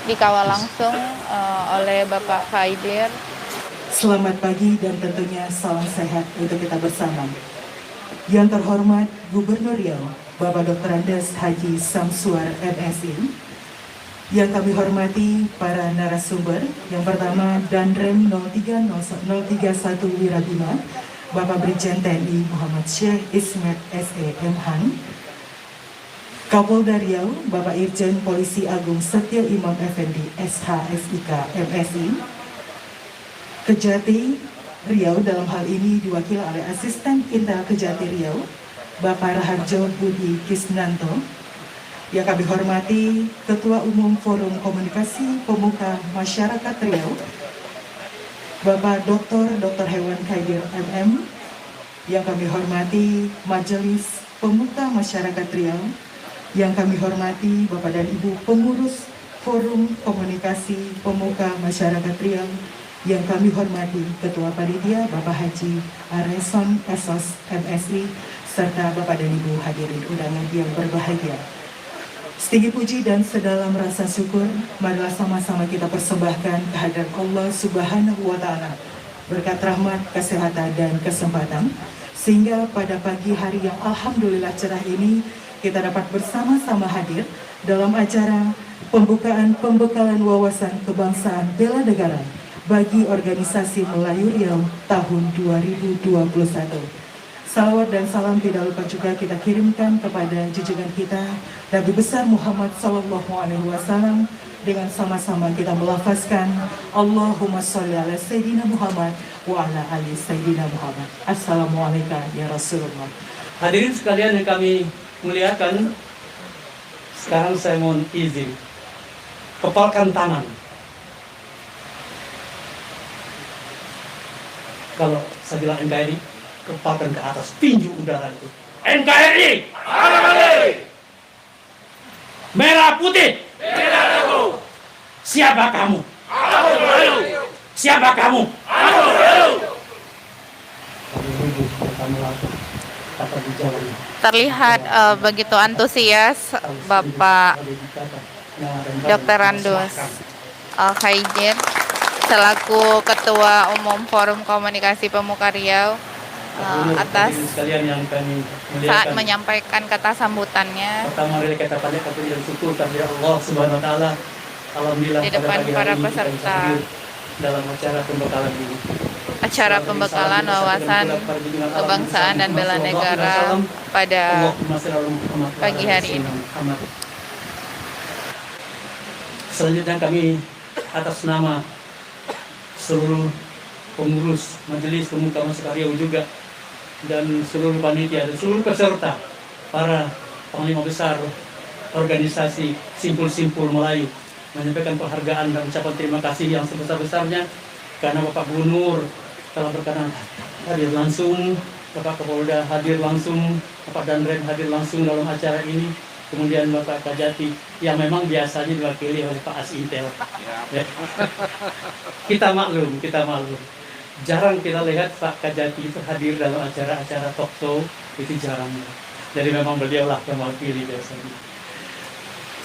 dikawal langsung oleh Bapak Khaidir. Selamat pagi dan tentunya salam sehat untuk kita bersama. Yang terhormat Gubernur Riau, Bapak Dr. Andes Haji Samsuar MSI. Yang kami hormati para narasumber. Yang pertama Danrem 031 Wirabima, Bapak Brigjen TNI Muhammad Syekh Ismet SE M Han. Kapolda Riau, Bapak Irjen Polisi Agung Setio Imam Effendi SHSIK MSI. Kejati Riau dalam hal ini diwakili oleh Asisten Intel Kejati Riau, Bapak Raharjo Budi Kisnanto. Yang kami hormati Ketua Umum Forum Komunikasi Pemuka Masyarakat Riau, Bapak Dr. Hewan Khaidir MM. Yang kami hormati Majelis Pemuka Masyarakat Riau. Yang kami hormati Bapak dan Ibu pengurus Forum Komunikasi Pemuka Masyarakat Riau. Yang kami hormati Ketua Panitia Bapak Haji Areson Esos MSI serta Bapak dan Ibu hadirin undangan yang berbahagia. Setinggi puji dan sedalam rasa syukur, marilah sama-sama kita persembahkan kehadirat Allah Subhanahu wa Ta'ala, berkat rahmat, kesehatan, dan kesempatan, sehingga pada pagi hari yang alhamdulillah cerah ini kita dapat bersama-sama hadir dalam acara pembukaan pembekalan wawasan kebangsaan bela negara bagi organisasi Melayu Riau tahun 2021. Salawat dan salam tidak lupa juga kita kirimkan kepada junjungan kita Nabi besar Muhammad Sallallahu Alaihi Wasallam, dengan sama-sama kita melafazkan Allahumma sholli ala Sayyidina Muhammad wa ala ali Sayyidina Muhammad. Assalamualaikum ya Rasulullah. Hadirin sekalian yang kami muliakan, sekarang saya mohon izin kepalkan tangan. Kalau saya bilang NKRI, kepalkan ke atas, tinju udara itu. NKRI, merah putih, siapa kamu? Siapa kamu? Terlihat begitu antusias Bapak Dr. Andes Khaidir selaku Ketua Umum Forum Komunikasi Pemuka Riau atas saat menyampaikan kata sambutannya. Pertama kali kita pada puji dan syukur kepada Allah Subhanahu wa Taala. Alhamdulillah Di depan para peserta dalam acara pembekalan ini. Acara pembekalan wawasan kebangsaan dan bela negara pada pagi hari ini. Selanjutnya kami atas nama seluruh pengurus Majelis Pemuka Masyarakat Riau juga dan seluruh panitia dan seluruh peserta, para panglima besar organisasi Simpul-Simpul Melayu, menyampaikan penghargaan dan ucapan terima kasih yang sebesar-besarnya karena Bapak Gubernur telah berkenan hadir langsung, Bapak Kapolda hadir langsung, Bapak Danrem hadir langsung dalam acara ini, kemudian Bapak Kajati yang memang biasanya diwakili oleh Pak Asintel. Ya. Kita maklum. Jarang kita lihat Pak Kajati itu hadir dalam acara-acara talk show, itu jarang. Jadi memang beliau lah yang mewakili biasanya.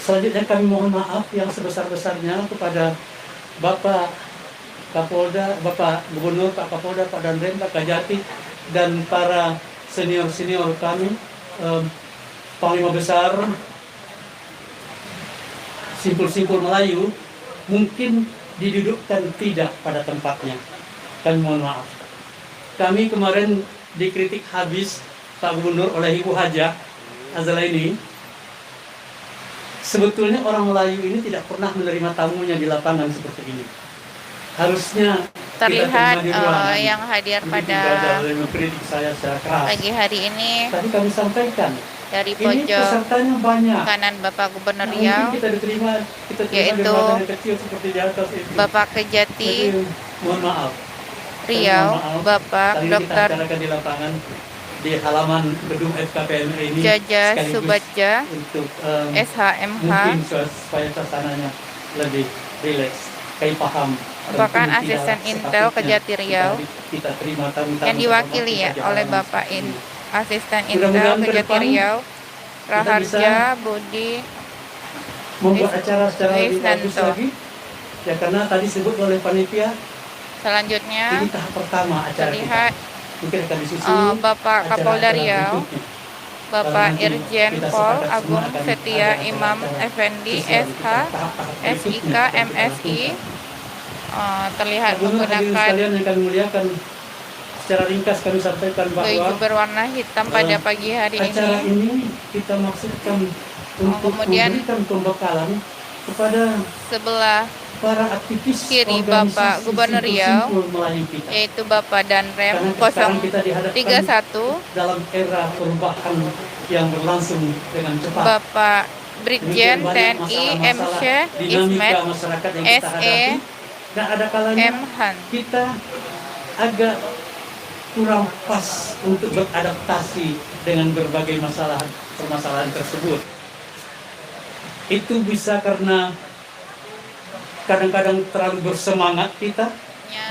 Selanjutnya kami mohon maaf yang sebesar-besarnya kepada Bapak Kapolda, Bapak Gubernur, Pak Kapolda, Pak Danrem, Pak Kajati, dan para senior-senior kami, Panglima Besar Simpul-Simpul Melayu, mungkin didudukkan tidak pada tempatnya. Kami mohon maaf. Kami kemarin dikritik habis Pak Gubernur oleh Ibu Hajah Azalaini. Sebetulnya orang Melayu ini tidak pernah menerima tamunya di lapangan seperti ini. Harusnya Terlihat yang hadir pada pagi hari ini tadi kami sampaikan dari ini pojok pesertanya banyak. kanan Bapak Gubernur Nah, Riau, kita diterima yaitu jabatan yang kecil seperti di atas itu. Bapak Kejati Jadi, mohon maaf. Riau, Mohon maaf. Bapak Tadi kita Dr. acarakan di lapangan di halaman gedung FKPM ini Jaja sekaligus Subadja untuk SHMH, mungkin supaya suasananya lebih rileks, kayak paham. merupakan Tentu asisten tidak Intel sepatutnya Kejati Riau kita terima tamu-tamu yang diwakili ya terhormat oleh di Bapak jalanan ini. Asisten Intel Mudah-mudahan ke Kejati depan Riau, bisa Raharja Budi membuat acara secara lebih bagus Krisnanto. lagi. Ya karena tadi disebut oleh panitia, Selanjutnya ini tahap pertama acara terlihat kita. Mungkin akan disusul Bapak Kapolda acara-acara Riau, berikutnya. Bapak Nanti Irjen kita Pol sepakat Agung semua akan Setia ada Imam acara-acara Effendi sosial SH, kita, tahap-tahap SIK, berikutnya akan kita MSI, lakukan. terlihat Pak Gubernur, hadirin menggunakan sekalian yang kami muliakan, secara ringkas kami sampaikan bahwa baju berwarna hitam pada pagi hari acara ini. ini kita maksudkan untuk kemudian memberikan pembekalan kepada Sebelah para aktivis kiri organisasi Bapak Gubernur Riau, simpul-simpul Melayu kita. yaitu Bapak Danrem Karena sekarang kita dihadapkan 031, dalam era perubahan yang berlangsung dengan cepat. Bapak Brigjen Demikian banyak TNI M. masalah-masalah Syekh dinamika Ismet masyarakat yang kita SE hadapi, dan ada kalanya M. Han. kita agak kurang pas untuk beradaptasi dengan berbagai permasalahan tersebut. Itu bisa karena kadang-kadang terlalu bersemangat kita,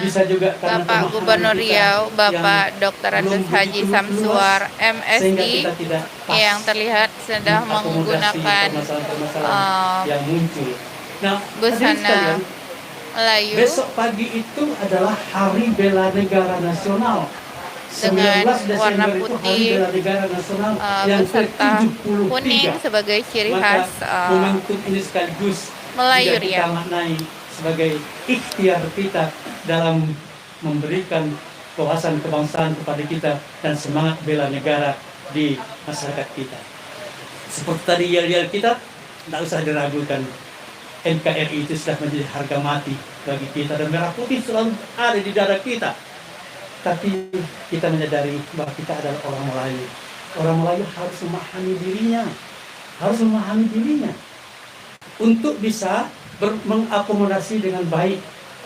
bisa juga karena Bapak pemahaman Gubernur kita Riau, Bapak yang Dr. belum Andes Haji begitu Samsuar luas, sehingga MSI kita tidak pas yang terlihat sedang mengakomodasi menggunakan permasalahan-permasalahan yang muncul. Nah, hadirin busana sekalian, Melayu besok pagi itu adalah Hari Bela Negara Nasional. dengan 19 warna Desember itu Hari putih Bela Negara Nasional yang beserta ke-73. kuning sebagai ciri Maka khas momentum ini sekaligus Melayu juga kita Riau. maknai sebagai ikhtiar kita dalam memberikan kewawasan kebangsaan kepada kita dan semangat bela negara di masyarakat kita. Seperti tadi yel-yel kita, tidak usah diragukan. NKRI itu sudah menjadi harga mati bagi kita, dan merah putih selalu ada di dada kita. Tapi kita menyadari bahwa kita adalah orang Melayu. Orang Melayu harus memahami dirinya, untuk bisa mengakomodasi dengan baik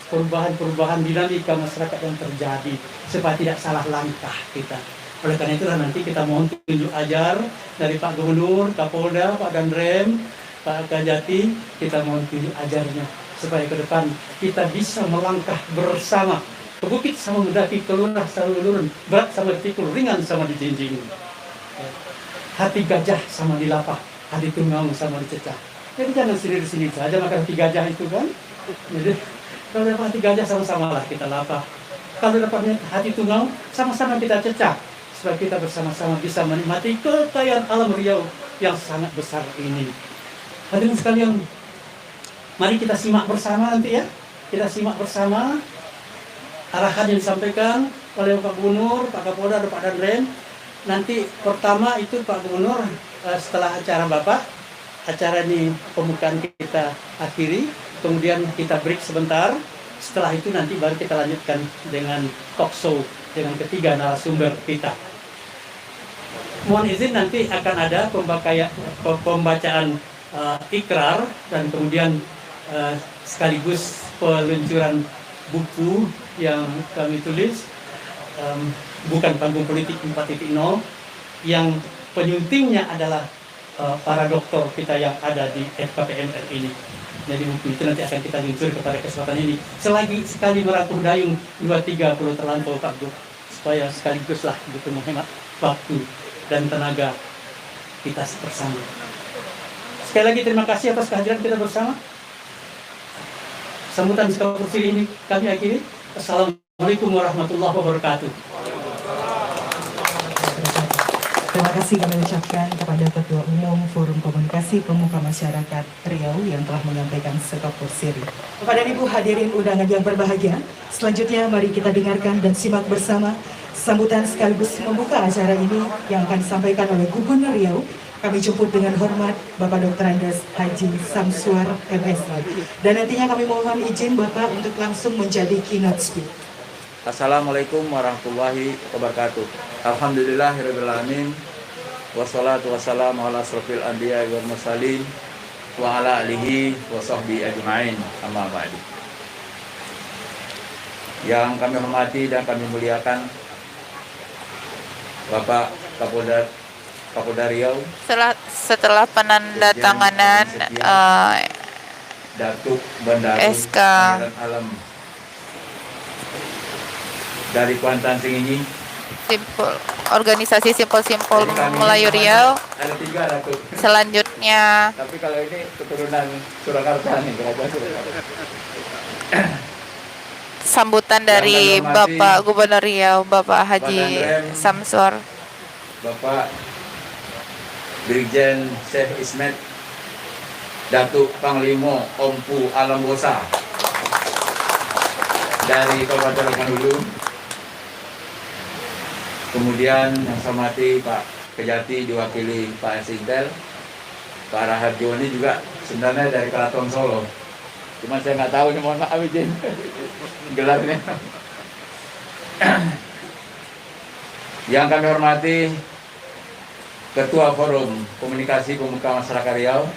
perubahan-perubahan dinamika masyarakat yang terjadi, supaya tidak salah langkah kita. Oleh karena itulah nanti kita mohon tunjuk ajar dari Pak Gubernur, Kapolda, Pak Danrem, Pak Kajati, kita mohon tunjuk ajarnya supaya ke depan kita bisa melangkah bersama. Ke bukit sama mendaki, ke lurah sama lurun, berat sama dipikul, ringan sama dijinjing. Hati gajah sama dilapah, hati tunggang sama dicecah. Jadi jangan sendiri-sendiri saja makan hati gajah itu kan. Jadi kalau dapat hati gajah sama-sama lah kita lapah. Kalau dapat hati tunggang, sama-sama kita cecah. Supaya kita bersama-sama bisa menikmati kekayaan alam Riau yang sangat besar ini. Hadirin sekalian, mari kita simak bersama nanti ya. Kita simak bersama arahan yang disampaikan oleh Pak Gubernur, Pak Kapolda, dan Pak Danrem. Nanti pertama itu Pak Gubernur, setelah acara Bapak, acara ini pembukaan kita akhiri, kemudian kita break sebentar. Setelah itu nanti baru kita lanjutkan dengan talk show dengan ketiga narasumber kita. Mohon izin nanti akan ada pembacaan ikrar dan kemudian sekaligus peluncuran buku yang kami tulis, bukan panggung politik 4.0, yang penyuntingnya adalah para dokter kita yang ada di FKPMR ini. Jadi buku itu nanti akan kita luncur kepada kesempatan ini. Selagi sekali merangkum dayung 2-3 terlampau Pak Gub, supaya sekaliguslah gitu menghemat waktu dan tenaga kita bersama. Sekali lagi terima kasih atas kehadiran kita bersama. Sambutan sikap kursi ini kami akhiri. Assalamualaikum warahmatullahi wabarakatuh. Terima kasih kami ucapkan kepada Ketua Umum Forum Komunikasi Pemuka Masyarakat Riau yang telah menyampaikan sekop siri. Kepada Ibu hadirin undangan yang berbahagia, selanjutnya mari kita dengarkan dan simak bersama sambutan sekaligus membuka acara ini yang akan disampaikan oleh Gubernur Riau. Kami jemput dengan hormat Bapak Dr. Andes Haji Samsuar MSI. Dan nantinya kami mohon izin Bapak untuk langsung menjadi keynote speaker. Assalamualaikum warahmatullahi wabarakatuh. Alhamdulillahirabbil alamin. Wassalatu wassalamu ala asrofil anbiya'i wal mursalin wa ala alihi wa sahbihi ajma'in. Amma ba'du. Yang kami hormati dan kami muliakan Bapak Kapolda Riau, Setelah penandatanganan Datuk Bandaru SK Pangeran Alam dari Kuantan Singini, simpul organisasi Simpul-Simpul Jadi kami Melayu ini Riau. ada 3 Datuk. Selanjutnya Tapi kalau ini keturunan Surakarta nih, kerajaan Surakarta. sambutan dari Yang kami hormati Bapak Gubernur Riau, Bapak Haji Badan Rem. Samsur. Bapak Brigjen Syekh Ismet Datuk Panglima Ompu Alambosa dari Kabupaten Lembah Hulu. Kemudian yang saya hormati Pak Kejati diwakili Pak Sintel. Pak Raharjo ini juga sebenarnya dari Keraton Solo. Cuma saya nggak tahu, mohon maaf izin gelarnya. Yang kami hormati Ketua Forum Komunikasi Pemuka Masyarakat Riau,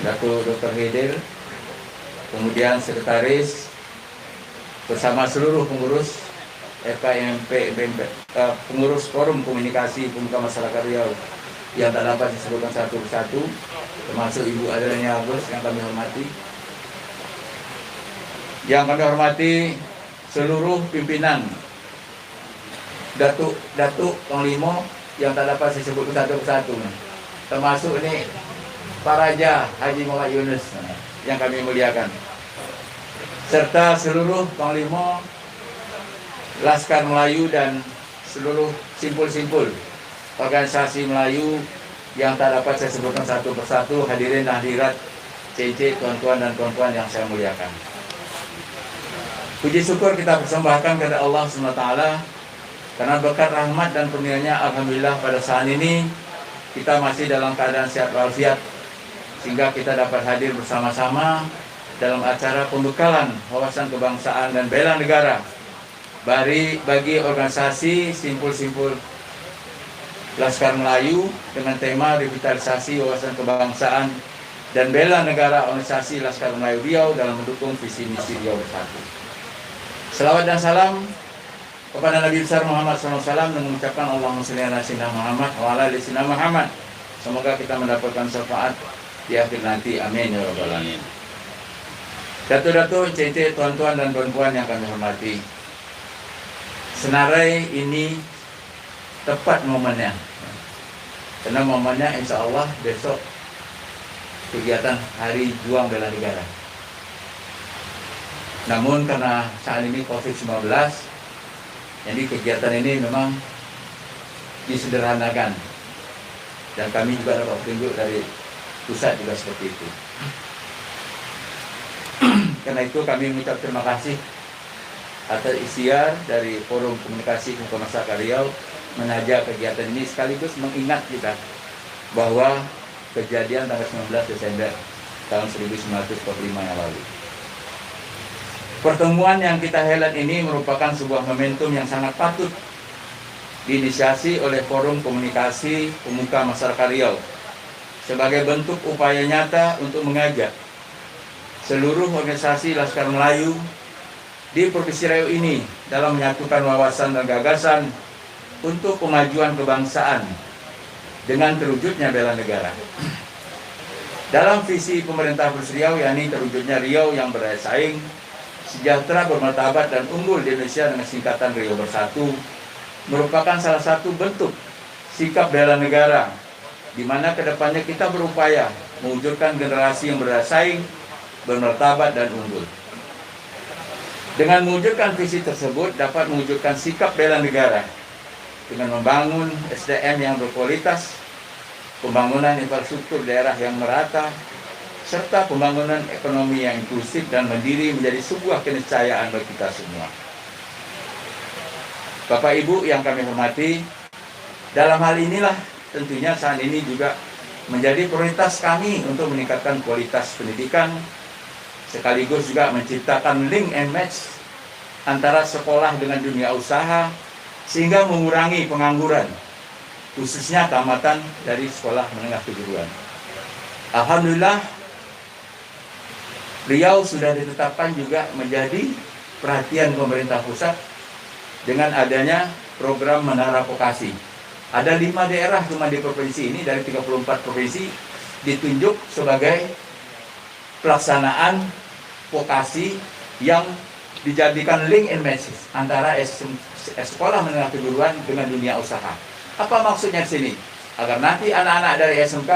Datuk Dr. Hidir, kemudian Sekretaris bersama seluruh pengurus FKMP, pengurus Forum Komunikasi Pemuka Masyarakat Riau yang tak dapat disebutkan satu persatu, termasuk Ibu Adriana Agus yang kami hormati. Yang kami hormati seluruh pimpinan Datuk Panglima yang tak dapat disebutkan satu persatu, termasuk ini Pak Raja Haji Muhammad Yunus yang kami muliakan, serta seluruh Panglima Laskar Melayu dan seluruh simpul-simpul organisasi Melayu yang tak dapat saya sebutkan satu persatu, hadirin dan hadirat CC, tuan-tuan dan puan-puan yang saya muliakan. Puji syukur kita persembahkan kepada Allah SWT karena berkat rahmat dan kurnia-Nya, alhamdulillah pada saat ini kita masih dalam keadaan sehat walafiat, sehingga kita dapat hadir bersama-sama dalam acara pembekalan wawasan kebangsaan dan bela negara bagi organisasi simpul-simpul Laskar Melayu dengan tema revitalisasi wawasan kebangsaan dan bela negara organisasi Laskar Melayu Riau dalam mendukung visi misi Riau Bersatu. Selawat dan salam kepada Nabi besar Muhammad SAW dan mengucapkan Allahumma sholli ala sayyidina Muhammad wa ala ali sayyidina Muhammad. Semoga kita mendapatkan syafaat di akhir nanti. Amin ya rabbal alamin. Datuk-datuk, cece, tuan-tuan dan puan-puan yang kami hormati, senarai ini tepat momennya, karena momennya insya Allah besok kegiatan Hari Juang Bela Negara. Namun karena saat ini COVID-19, jadi kegiatan ini memang disederhanakan, dan kami juga dapat petunjuk dari pusat juga seperti itu. Karena itu kami mengucap terima kasih atas ikhtiar dari Forum Komunikasi Pemuka Masyarakat Riau mengajak kegiatan ini, sekaligus mengingat kita bahwa kejadian tanggal 19 Desember tahun 1945 yang lalu. Pertemuan yang kita helat ini merupakan sebuah momentum yang sangat patut diinisiasi oleh Forum Komunikasi Pemuka Masyarakat Riau sebagai bentuk upaya nyata untuk mengajak seluruh organisasi Laskar Melayu di Provinsi Riau ini dalam menyatukan wawasan dan gagasan untuk kemajuan kebangsaan dengan terwujudnya bela negara. Dalam visi pemerintah Provinsi Riau, yakni terwujudnya Riau yang berdaya saing, sejahtera, bermartabat dan unggul di Indonesia dengan singkatan Riau Bersatu, merupakan salah satu bentuk sikap bela negara, di mana kedepannya kita berupaya mewujudkan generasi yang berdaya saing, bermartabat dan unggul. Dengan mewujudkan visi tersebut dapat mewujudkan sikap bela negara dengan membangun SDM yang berkualitas, pembangunan infrastruktur daerah yang merata, serta pembangunan ekonomi yang inklusif dan mandiri menjadi sebuah keniscayaan bagi kita semua. Bapak Ibu yang kami hormati, dalam hal inilah tentunya saat ini juga menjadi prioritas kami untuk meningkatkan kualitas pendidikan, sekaligus juga menciptakan link and match antara sekolah dengan dunia usaha, sehingga mengurangi pengangguran, khususnya tamatan dari sekolah menengah kejuruan. Alhamdulillah, Riau sudah ditetapkan juga menjadi perhatian pemerintah pusat dengan adanya program Menara Vokasi. Ada 5 daerah cuma di provinsi ini dari 34 provinsi ditunjuk sebagai pelaksanaan vokasi yang dijadikan link and message antara sekolah menengah kejuruan dengan dunia usaha. Apa maksudnya di sini? Agar nanti anak-anak dari SMK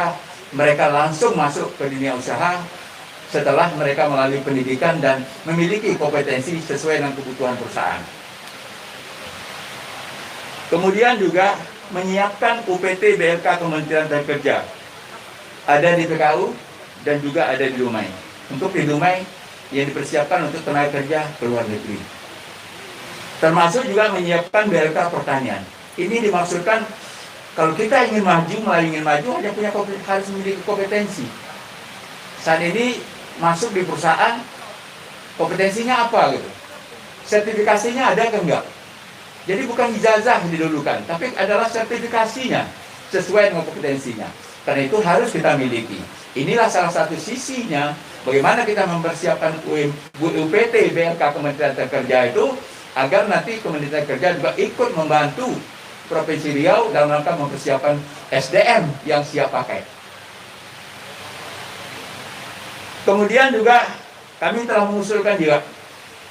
mereka langsung masuk ke dunia usaha setelah mereka melalui pendidikan dan memiliki kompetensi sesuai dengan kebutuhan perusahaan. Kemudian juga menyiapkan UPT BLK Kementerian Tenaga Kerja. Ada di PKU dan juga ada di Dumai. Untuk di Dumai yang dipersiapkan untuk tenaga kerja ke luar negeri. Termasuk juga menyiapkan BLK Pertanian. Ini dimaksudkan kalau kita ingin maju, hanya harus memiliki kompetensi. Saat ini masuk di perusahaan, kompetensinya apa gitu? Sertifikasinya ada atau enggak? Jadi bukan ijazah didulukan, tapi adalah sertifikasinya sesuai dengan kompetensinya. Karena itu harus kita miliki. Inilah salah satu sisinya bagaimana kita mempersiapkan UPT BLK Kementerian Tenaga Kerja itu agar nanti Kementerian Tenaga Kerja juga ikut membantu Provinsi Riau dalam rangka mempersiapkan SDM yang siap pakai. Kemudian juga kami telah mengusulkan juga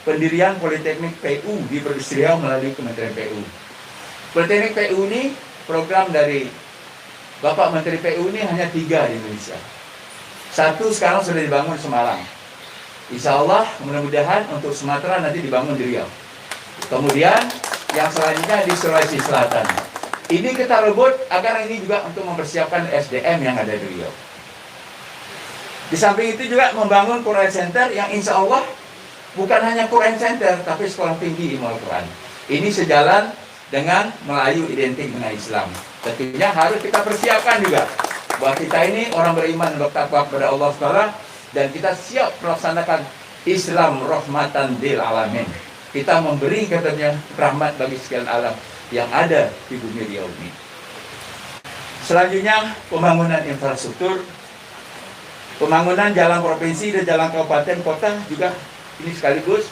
pendirian Politeknik PU di Provinsi Riau melalui Kementerian PU. Politeknik PU ini program dari Bapak Menteri PU ini hanya 3 di Indonesia. 1 sekarang sudah dibangun di Semarang. Insya Allah mudah-mudahan untuk Sumatera nanti dibangun di Riau. Kemudian yang selanjutnya di Sulawesi Selatan. Ini kita rebut agar ini juga untuk mempersiapkan SDM yang ada di Riau. Di samping itu juga membangun Quran Center yang insya Allah bukan hanya Quran Center, tapi sekolah tinggi ilmu Al-Quran. Ini sejalan dengan Melayu identik dengan Islam. Tentunya harus kita persiapkan juga bahwa kita ini orang beriman bertakwa kepada Allah SWT dan kita siap melaksanakan Islam rahmatan lil alamin. Kita memberi katanya rahmat bagi sekalian alam yang ada di bumi Riau ini. Selanjutnya pembangunan infrastruktur, pembangunan jalan provinsi dan jalan kabupaten kota juga ini sekaligus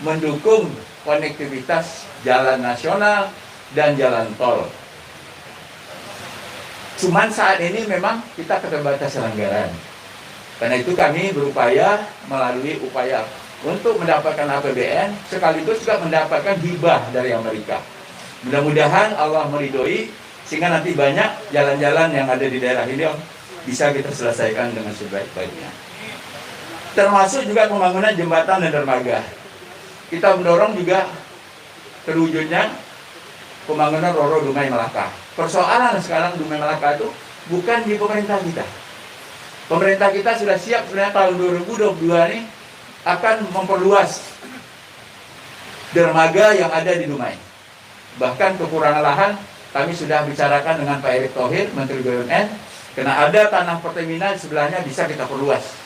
mendukung konektivitas jalan nasional dan jalan tol. Cuman saat ini memang kita keterbatasan anggaran. Karena itu kami berupaya melalui upaya untuk mendapatkan APBN sekaligus juga mendapatkan hibah dari Amerika. Mudah-mudahan Allah meridhoi sehingga nanti banyak jalan-jalan yang ada di daerah ini bisa kita selesaikan dengan sebaik-baiknya. Termasuk juga pembangunan jembatan dan dermaga. Kita mendorong juga terwujudnya pembangunan Roro Dumai Melaka. Persoalan sekarang Dumai Melaka itu bukan di pemerintah kita. Pemerintah kita sudah siap sebenarnya tahun 2022 ini akan memperluas dermaga yang ada di Dumai. Bahkan kekurangan lahan kami sudah bicarakan dengan Pak Erick Thohir, Menteri BUMN, karena ada tanah Pertamina di sebelahnya bisa kita perluas.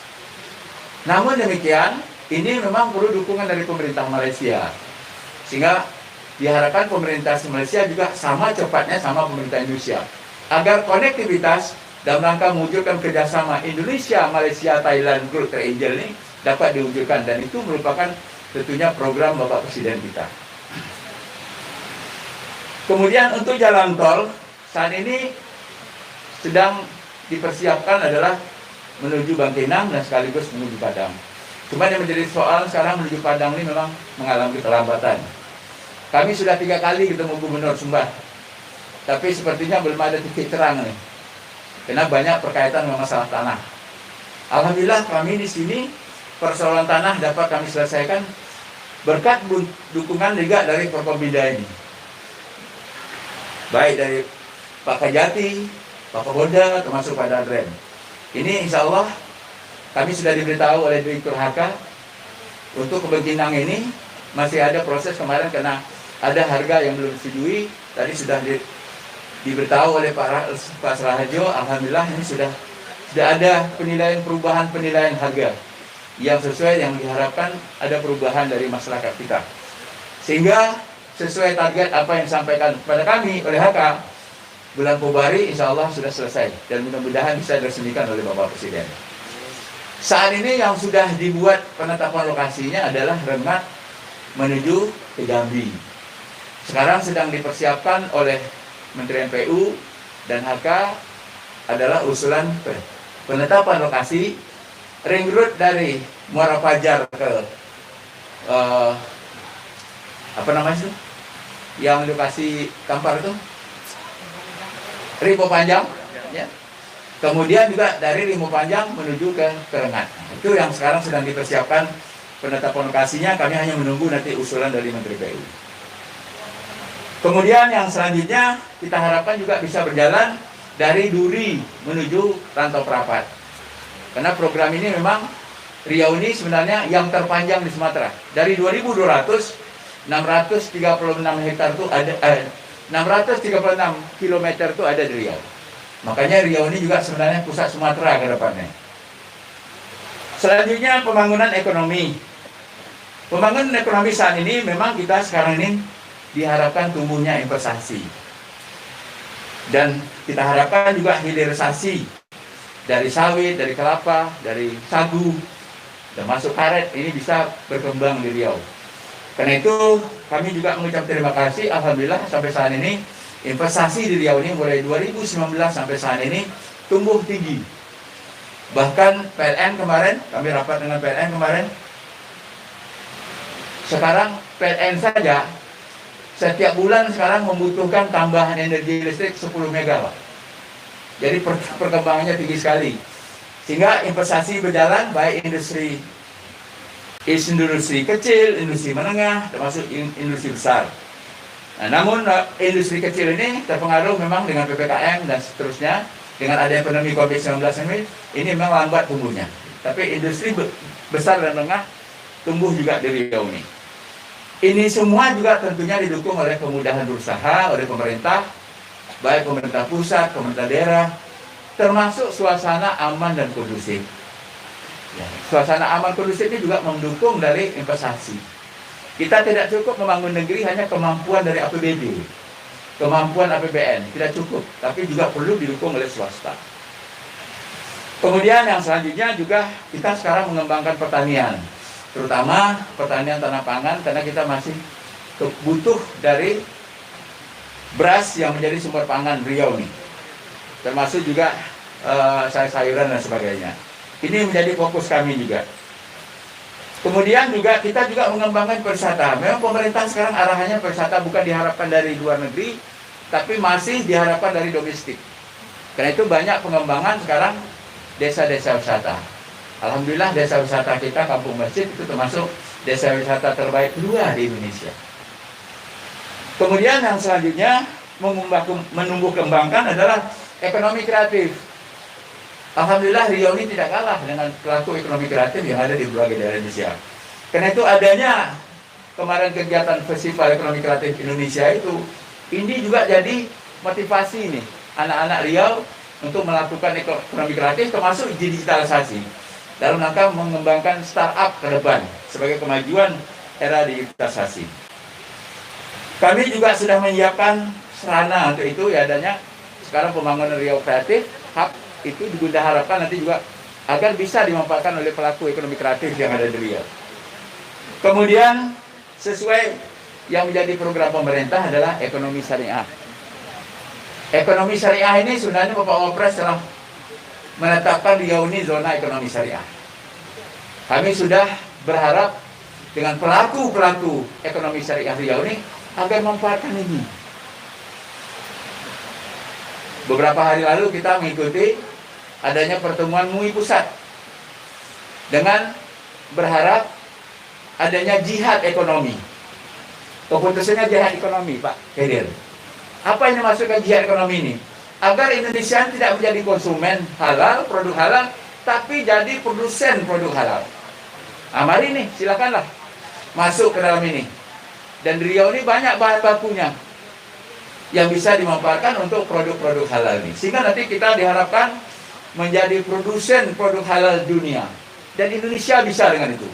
Namun demikian, ini memang perlu dukungan dari pemerintah Malaysia. Sehingga diharapkan pemerintah Malaysia juga sama cepatnya sama pemerintah Indonesia. Agar konektivitas dalam rangka mewujudkan kerjasama Indonesia, Malaysia, Thailand, Group Triangle ini dapat diwujudkan. Dan itu merupakan tentunya program Bapak Presiden kita. Kemudian untuk jalan tol, saat ini sedang dipersiapkan adalah menuju Bangkinang dan sekaligus menuju Padang. Cuma yang menjadi soal sekarang menuju Padang ini memang mengalami keterlambatan. Kami sudah 3 kali ketemu Gubernur Sumbar, tapi sepertinya belum ada titik terang nih, karena banyak berkaitan dengan masalah tanah. Alhamdulillah kami di sini persoalan tanah dapat kami selesaikan berkat dukungan juga dari Forkompinda ini. Baik dari Pak Kajati, Pak Kapolda, termasuk Pak Dadren. Ini insya Allah kami sudah diberitahu oleh Direktur HK untuk ke Bangkinang ini masih ada proses kemarin karena ada harga yang belum disetujui. Tadi sudah diberitahu oleh Pak Sraharjo. Alhamdulillah ini sudah ada perubahan penilaian harga yang sesuai yang diharapkan, ada perubahan dari masyarakat kita. Sehingga sesuai target apa yang disampaikan kepada kami oleh HK, bulan Februari insya Allah sudah selesai dan mudah-mudahan bisa diresmikan oleh Bapak Presiden. Saat ini yang sudah dibuat penetapan lokasinya adalah Rengat menuju ke Jambi. Sekarang sedang dipersiapkan oleh Kementerian PU dan HK adalah usulan penetapan lokasi ring road dari Muara Fajar ke apa namanya itu? Yang lokasi Kampar itu? Rimau Panjang, ya. Kemudian juga dari Rimau Panjang menuju ke Rengat. Itu yang sekarang sedang dipersiapkan penetapan lokasinya. Kami hanya menunggu nanti usulan dari Menteri PU. Kemudian yang selanjutnya kita harapkan juga bisa berjalan dari Duri menuju Rantau Prapat. Karena program ini memang Riau ini sebenarnya yang terpanjang di Sumatera. Dari 2.200, 636 hektar itu ada 636 kilometer itu ada di Riau. Makanya Riau ini juga sebenarnya pusat Sumatera ke depannya. Selanjutnya pembangunan ekonomi. Pembangunan ekonomi saat ini memang kita sekarang ini diharapkan tumbuhnya investasi. Dan kita harapkan juga hilirisasi dari sawit, dari kelapa, dari sagu, termasuk karet ini bisa berkembang di Riau. Karena itu kami juga mengucap terima kasih, alhamdulillah sampai saat ini investasi di Riau ini mulai 2019 sampai saat ini tumbuh tinggi. Bahkan PLN kemarin, kami rapat dengan PLN kemarin, sekarang PLN saja setiap bulan sekarang membutuhkan tambahan energi listrik 10 megawatt. Jadi perkembangannya tinggi sekali. Sehingga investasi berjalan baik industri kecil, industri menengah, termasuk industri besar. Nah, namun industri kecil ini terpengaruh memang dengan PPKM dan seterusnya, dengan adanya pandemi COVID-19 ini memang lambat tumbuhnya. Tapi industri besar dan menengah tumbuh juga di Riau ini. Ini semua juga tentunya didukung oleh kemudahan berusaha oleh pemerintah, baik pemerintah pusat, pemerintah daerah, termasuk suasana aman dan kondusif. Ya, suasana aman kondusif ini juga mendukung dari investasi. Kita tidak cukup membangun negeri hanya kemampuan dari APBD, kemampuan APBN, tidak cukup, tapi juga perlu didukung oleh swasta. Kemudian yang selanjutnya juga kita sekarang mengembangkan pertanian, terutama pertanian tanah pangan, karena kita masih butuh dari beras yang menjadi sumber pangan Riau nih, termasuk juga sayur-sayuran dan sebagainya. Ini menjadi fokus kami juga. Kemudian juga kita juga mengembangkan pariwisata. Memang pemerintah sekarang arahannya pariwisata bukan diharapkan dari luar negeri, tapi masih diharapkan dari domestik. Karena itu banyak pengembangan sekarang desa-desa wisata. Alhamdulillah desa wisata kita Kampung Masjid itu termasuk desa wisata terbaik kedua di Indonesia. Kemudian yang selanjutnya menumbuh kembangkan adalah ekonomi kreatif. Alhamdulillah Riau ini tidak kalah dengan pelaku ekonomi kreatif yang ada di berbagai daerah Indonesia. Karena itu adanya kemarin kegiatan Festival Ekonomi Kreatif Indonesia itu, ini juga jadi motivasi nih anak-anak Riau untuk melakukan ekonomi kreatif termasuk digitalisasi dalam rangka mengembangkan startup ke depan sebagai kemajuan era digitalisasi. Kami juga sudah menyiapkan sarana untuk itu, ya adanya sekarang pembangunan Riau Kreatif Hub itu juga harapkan nanti juga agar bisa dimanfaatkan oleh pelaku ekonomi kreatif yang ada di Riau. Kemudian sesuai yang menjadi program pemerintah adalah ekonomi syariah. Ekonomi syariah ini sebenarnya Bapak Wapres telah menetapkan Riau ini zona ekonomi syariah. Kami sudah berharap dengan pelaku-pelaku ekonomi syariah Riau ini agar memanfaatkan ini. Beberapa hari lalu kita mengikuti adanya pertemuan MUI pusat dengan berharap adanya jihad ekonomi. Keputusannya jihad ekonomi, Pak Kedir. Apa yang dimaksudkan jihad ekonomi ini? Agar Indonesia tidak menjadi konsumen halal, produk halal, tapi jadi produsen produk halal. Nah, mari nih, silakanlah masuk ke dalam ini. Dan di Riau ini banyak bahan bakunya yang bisa dimanfaatkan untuk produk-produk halal ini. Sehingga nanti kita diharapkan menjadi produsen produk halal dunia. Dan Indonesia bisa dengan itu.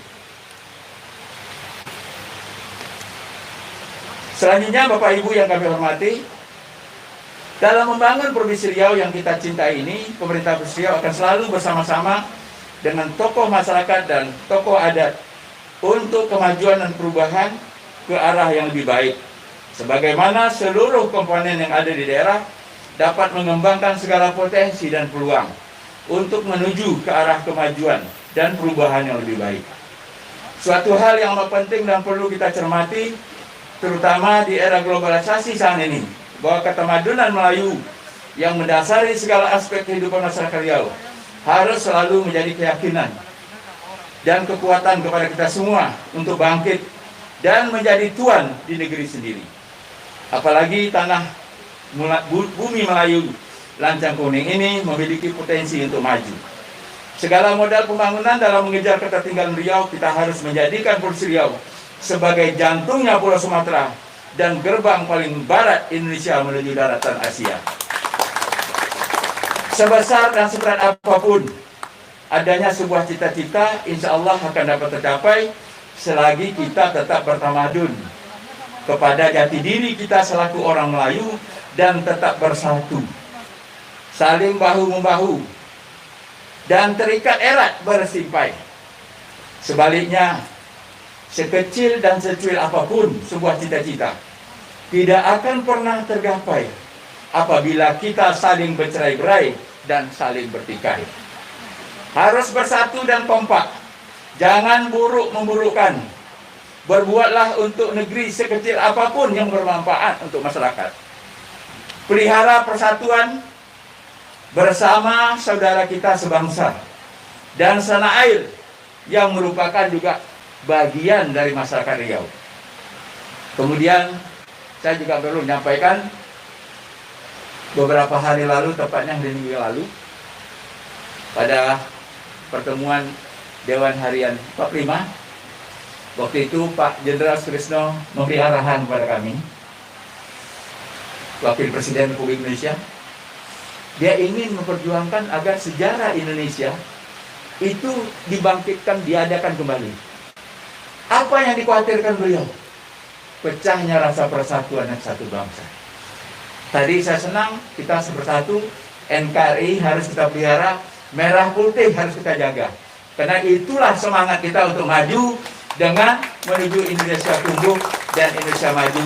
Selanjutnya Bapak Ibu yang kami hormati, dalam membangun Provinsi Riau yang kita cintai ini, pemerintah Provinsi Riau akan selalu bersama-sama dengan tokoh masyarakat dan tokoh adat untuk kemajuan dan perubahan ke arah yang lebih baik. Sebagaimana seluruh komponen yang ada di daerah dapat mengembangkan segala potensi dan peluang untuk menuju ke arah kemajuan dan perubahan yang lebih baik. Suatu hal yang amat penting dan perlu kita cermati terutama di era globalisasi saat ini, bahwa ketamadunan Melayu yang mendasari segala aspek kehidupan masyarakat Riau harus selalu menjadi keyakinan dan kekuatan kepada kita semua untuk bangkit dan menjadi tuan di negeri sendiri. Apalagi tanah bumi Melayu Lancang Kuning ini memiliki potensi untuk maju. Segala modal pembangunan dalam mengejar ketertinggalan Riau, kita harus menjadikan Provinsi Riau sebagai jantungnya Pulau Sumatera dan gerbang paling barat Indonesia menuju daratan Asia. Sebesar dan seberat apapun adanya sebuah cita-cita, insya Allah akan dapat tercapai selagi kita tetap bertamadun kepada jati diri kita selaku orang Melayu dan tetap bersatu, saling bahu-membahu dan terikat erat bersimpai. Sebaliknya, sekecil dan secuil apapun sebuah cita-cita tidak akan pernah tergapai apabila kita saling bercerai-berai dan saling bertikai. Harus bersatu dan kompak, jangan buruk memburukkan. Berbuatlah untuk negeri sekecil apapun yang bermanfaat untuk masyarakat. Pelihara persatuan bersama saudara kita sebangsa dan tanah air yang merupakan juga bagian dari masyarakat Riau. Kemudian saya juga perlu menyampaikan beberapa hari lalu, tepatnya hari minggu lalu, pada pertemuan Dewan Harian 45, waktu itu Pak Jenderal Sutrisno memberi arahan kepada kami, Wakil Presiden Republik Indonesia. Dia ingin memperjuangkan agar sejarah Indonesia itu dibangkitkan, diadakan kembali. Apa yang dikhawatirkan beliau? Pecahnya rasa persatuan dan satu bangsa. Tadi saya senang kita bersatu, NKRI harus kita pelihara, merah putih harus kita jaga. Karena itulah semangat kita untuk maju dengan menuju Indonesia tumbuh dan Indonesia maju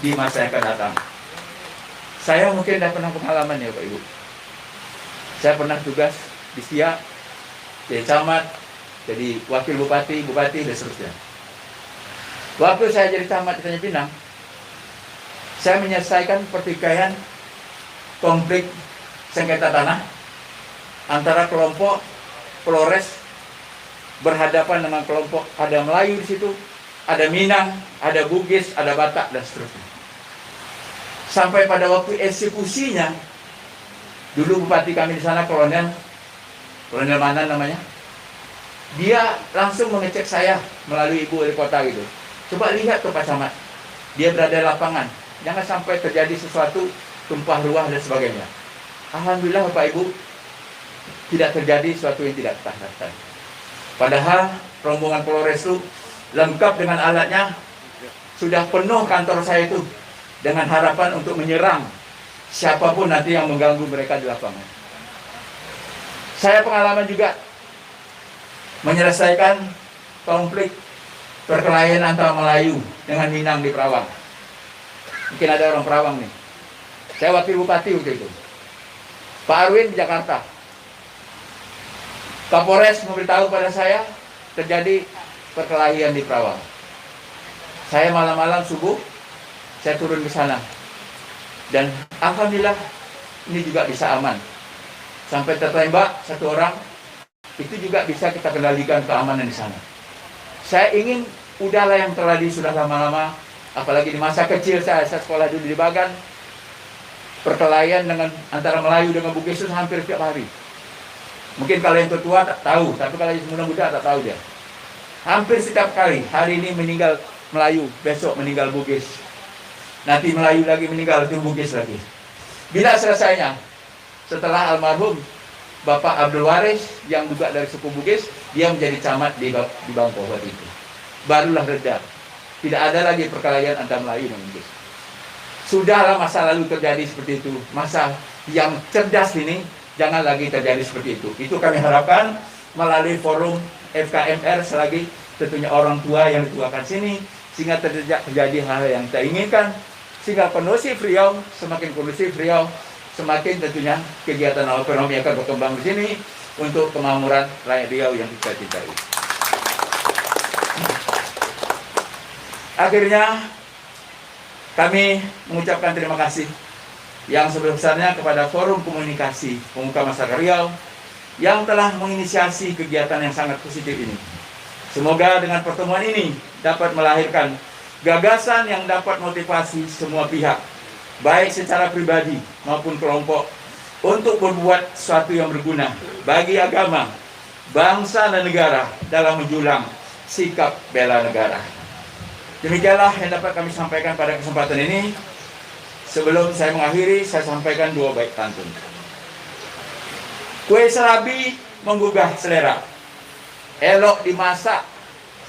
di masa yang akan datang. Saya mungkin dah pernah pengalaman ya Pak Ibu. Saya pernah tugas di Siak, jadi camat, jadi wakil bupati, dan seterusnya. Waktu saya jadi camat di Tanjung Pinang, saya menyelesaikan pertikaian konflik sengketa tanah antara kelompok Flores berhadapan dengan kelompok, ada Melayu di situ, ada Minang, ada Bugis, ada Batak, dan seterusnya. Sampai pada waktu eksekusinya, dulu bupati kami di sana, Kolonel mana namanya, dia langsung mengecek saya melalui ibu wali kota gitu. Coba lihat tuh Pak Camat, dia berada di lapangan, jangan sampai terjadi sesuatu tumpah ruah dan sebagainya. Alhamdulillah Bapak Ibu, tidak terjadi sesuatu yang tidak kita harapkan. Padahal rombongan Polres itu lengkap dengan alatnya, sudah penuh kantor saya itu dengan harapan untuk menyerang siapapun nanti yang mengganggu mereka di lapangan. Saya pengalaman juga menyelesaikan konflik perkelahian antara Melayu dengan Minang di Perawang. Mungkin ada orang Perawang nih. Saya wakil bupati waktu itu. Pak Arwin di Jakarta. Kapolres memberitahu pada saya terjadi perkelahian di Perawang. Saya malam-malam subuh, saya turun ke sana. Dan alhamdulillah ini juga bisa aman. Sampai tertembak satu orang, itu juga bisa kita kendalikan keamanan di sana. Saya ingin udahlah yang terjadi sudah lama-lama, apalagi di masa kecil saya sekolah dulu di Bagan, perkelahian dengan antara Melayu dengan Bugis itu hampir setiap hari. Mungkin kalau yang tua tak tahu, tapi kalau yang muda tak tahu dia. Hampir setiap kali, hari ini meninggal Melayu, besok meninggal Bugis. Nanti Melayu lagi meninggal, itu Bugis lagi. Bila selesainya, setelah almarhum Bapak Abdul Waris yang juga dari suku Bugis, dia menjadi camat di Bangkok waktu itu. Barulah reda. Tidak ada lagi perkelahian antara Melayu dan Bugis. Sudahlah masa lalu terjadi seperti itu. Masa yang cerdas ini jangan lagi terjadi seperti itu. Itu kami harapkan melalui forum FKMR selagi tentunya orang tua yang dituakan sini, sehingga terjadi hal yang kita inginkan, sehingga kondusif Riau, semakin kondusif Riau, semakin tentunya kegiatan ekonomi akan berkembang di sini untuk kemakmuran rakyat Riau yang kita cintai. Akhirnya kami mengucapkan terima kasih yang sebesar-besarnya kepada Forum Komunikasi Pemuka Masyarakat Riau yang telah menginisiasi kegiatan yang sangat positif ini. Semoga dengan pertemuan ini dapat melahirkan gagasan yang dapat motivasi semua pihak, baik secara pribadi maupun kelompok, untuk berbuat sesuatu yang berguna bagi agama, bangsa dan negara dalam menjulang sikap bela negara. Demikianlah yang dapat kami sampaikan pada kesempatan ini. Sebelum saya mengakhiri, saya sampaikan 2 bait pantun. Kue serabi menggugah selera, elok dimasak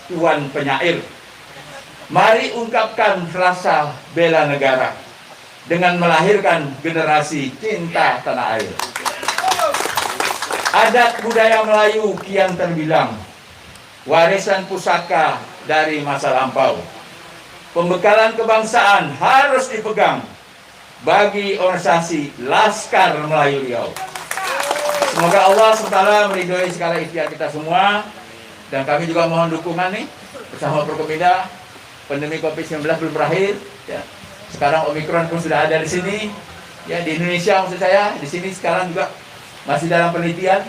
tuan penyair. Mari ungkapkan rasa bela negara dengan melahirkan generasi cinta tanah air. Adat budaya Melayu kian terbilang, warisan pusaka dari masa lampau. Pembekalan kebangsaan harus dipegang bagi organisasi Laskar Melayu Riau. Semoga Allah SWT meridhoi segala ikhtiar kita semua, dan kami juga mohon dukungan nih bersama Prokopimda. Pandemi COVID-19 belum berakhir, ya. Sekarang Omikron pun sudah ada di sini, ya, di Indonesia maksud saya. Di sini sekarang juga masih dalam penelitian.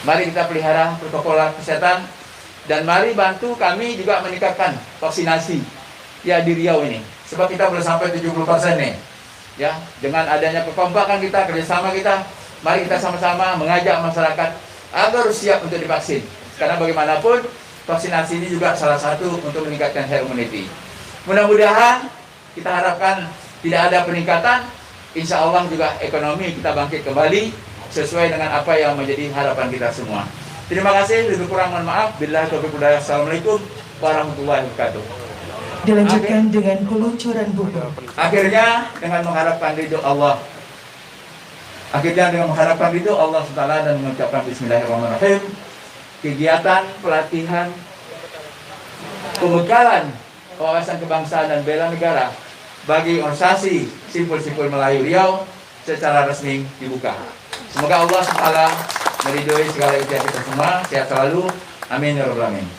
Mari kita pelihara protokol kesehatan, dan mari bantu kami juga meningkatkan vaksinasi, ya, di Riau ini. Sebab kita belum sampai 70% nih, ya. Dengan adanya kekompakan kita, kerjasama kita, mari kita sama-sama mengajak masyarakat agar siap untuk divaksin. Karena bagaimanapun vaksinasi ini juga salah satu untuk meningkatkan herd immunity. Mudah-mudahan kita harapkan tidak ada peningkatan, insya Allah juga ekonomi kita bangkit kembali sesuai dengan apa yang menjadi harapan kita semua. Terima kasih, lebih kurang mohon maaf. Billahi taufiq wal hidayah. Assalamualaikum warahmatullahi wabarakatuh. Dilanjutkan dengan peluncuran buku. Akhirnya dengan mengharapkan ridho Allah. SWT dan mengucapkan bismillahirrahmanirrahim. Kegiatan pelatihan pembekalan wawasan kebangsaan dan bela negara bagi organisasi Simpul-Simpul Melayu Riau secara resmi dibuka. Semoga Allah SWT meridhoi segala ikhtiar kita semua. Sehat selalu. Amin ya rabbal alamin.